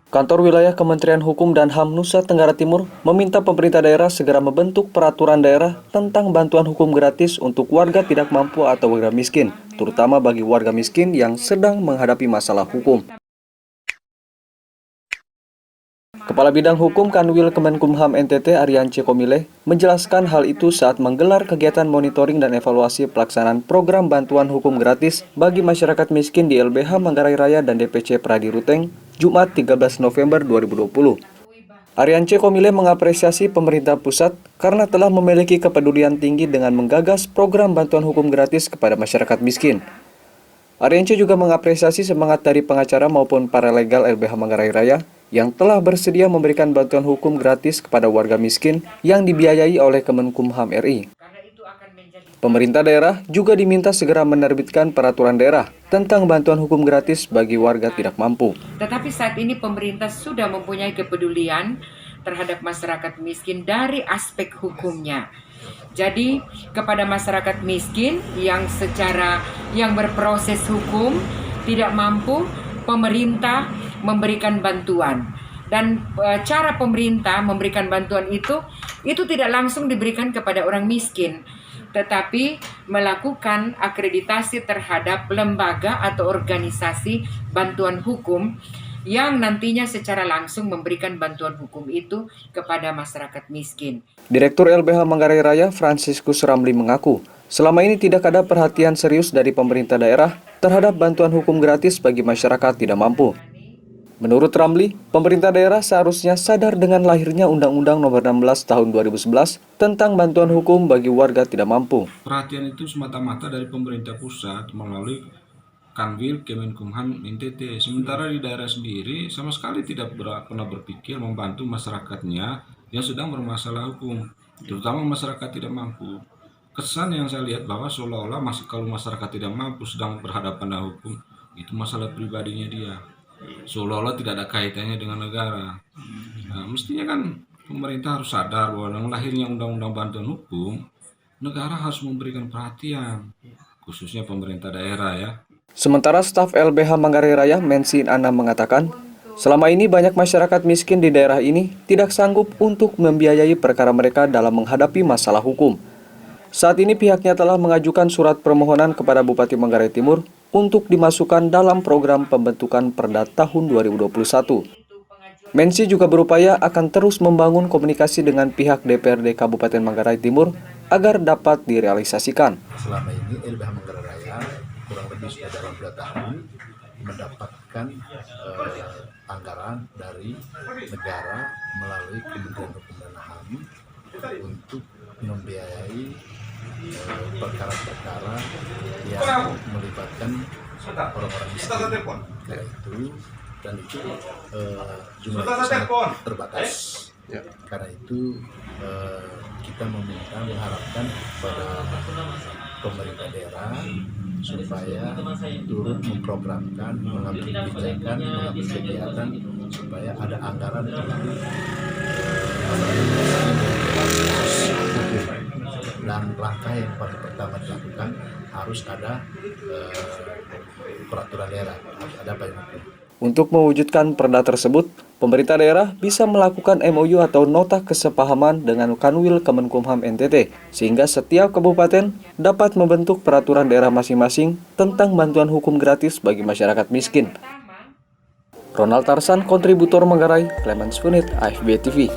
Kantor Wilayah Kementerian Hukum dan HAM Nusa Tenggara Timur meminta pemerintah daerah segera membentuk peraturan daerah tentang bantuan hukum gratis untuk warga tidak mampu atau warga miskin, terutama bagi warga miskin yang sedang menghadapi masalah hukum. Kepala Bidang Hukum Kanwil Kemenkumham NTT Ariance Komile menjelaskan hal itu saat menggelar kegiatan monitoring dan evaluasi pelaksanaan program bantuan hukum gratis bagi masyarakat miskin di LBH Manggarai Raya dan DPC Pradi Ruteng, Jumat 13 November 2020. Ariance Komile mengapresiasi pemerintah pusat karena telah memiliki kepedulian tinggi dengan menggagas program bantuan hukum gratis kepada masyarakat miskin. Ariance juga mengapresiasi semangat dari pengacara maupun paralegal LBH Manggarai Raya yang telah bersedia memberikan bantuan hukum gratis kepada warga miskin yang dibiayai oleh Kemenkumham RI. Pemerintah daerah juga diminta segera menerbitkan peraturan daerah tentang bantuan hukum gratis bagi warga tidak mampu. Tetapi saat ini pemerintah sudah mempunyai kepedulian terhadap masyarakat miskin dari aspek hukumnya. Jadi kepada masyarakat miskin yang berproses hukum tidak mampu, pemerintah memberikan bantuan. Dan cara pemerintah memberikan bantuan itu tidak langsung diberikan kepada orang miskin, tetapi melakukan akreditasi terhadap lembaga atau organisasi bantuan hukum yang nantinya secara langsung memberikan bantuan hukum itu kepada masyarakat miskin. Direktur LBH Manggarai Raya Franciscus Ramli mengaku, selama ini tidak ada perhatian serius dari pemerintah daerah terhadap bantuan hukum gratis bagi masyarakat tidak mampu. Menurut Ramli, pemerintah daerah seharusnya sadar dengan lahirnya Undang-Undang Nomor 16 Tahun 2011 tentang bantuan hukum bagi warga tidak mampu. Perhatian itu semata-mata dari pemerintah pusat melalui Kanwil Kemenkumham NTT. Sementara di daerah sendiri sama sekali tidak pernah berpikir membantu masyarakatnya yang sedang bermasalah hukum, terutama masyarakat tidak mampu. Kesan yang saya lihat bahwa seolah-olah kalau masyarakat tidak mampu sedang berhadapan dengan hukum, itu masalah pribadinya dia. Seolah-olah tidak ada kaitannya dengan negara. Nah, mestinya kan pemerintah harus sadar bahwa dengan lahirnya undang-undang bantuan hukum, negara harus memberikan perhatian, khususnya pemerintah daerah ya. Sementara staf LBH Manggarai Raya Mensin Ana mengatakan, selama ini banyak masyarakat miskin di daerah ini tidak sanggup untuk membiayai perkara mereka dalam menghadapi masalah hukum. Saat ini pihaknya telah mengajukan surat permohonan kepada Bupati Manggarai Timur untuk dimasukkan dalam program pembentukan Perda tahun 2021. Mensi juga berupaya akan terus membangun komunikasi dengan pihak DPRD Kabupaten Manggarai Timur agar dapat direalisasikan. Selama ini LBH Manggarai Raya kurang lebih sudah dalam 2 tahun mendapatkan anggaran dari negara melalui Kementerian Hukum dan HAM untuk membiayai perkara-perkara yang melibatkan orang-orang miskin, dan itu jumlahnya sangat terbatas. Karena itu kita mengharapkan pada pemerintah daerah supaya turut memprogramkan, mengambil kebijakan, mengambil kegiatan supaya ada anggaran untuk dan langkah yang paling pertama dilakukan harus ada peraturan daerah, harus ada payung hukum. Untuk mewujudkan perda tersebut, pemerintah daerah bisa melakukan MOU atau nota kesepahaman dengan Kanwil Kemenkumham NTT, sehingga setiap kabupaten dapat membentuk peraturan daerah masing-masing tentang bantuan hukum gratis bagi masyarakat miskin. Ronald Tarsan, kontributor Manggarai, Clemens Funit, AFB TV.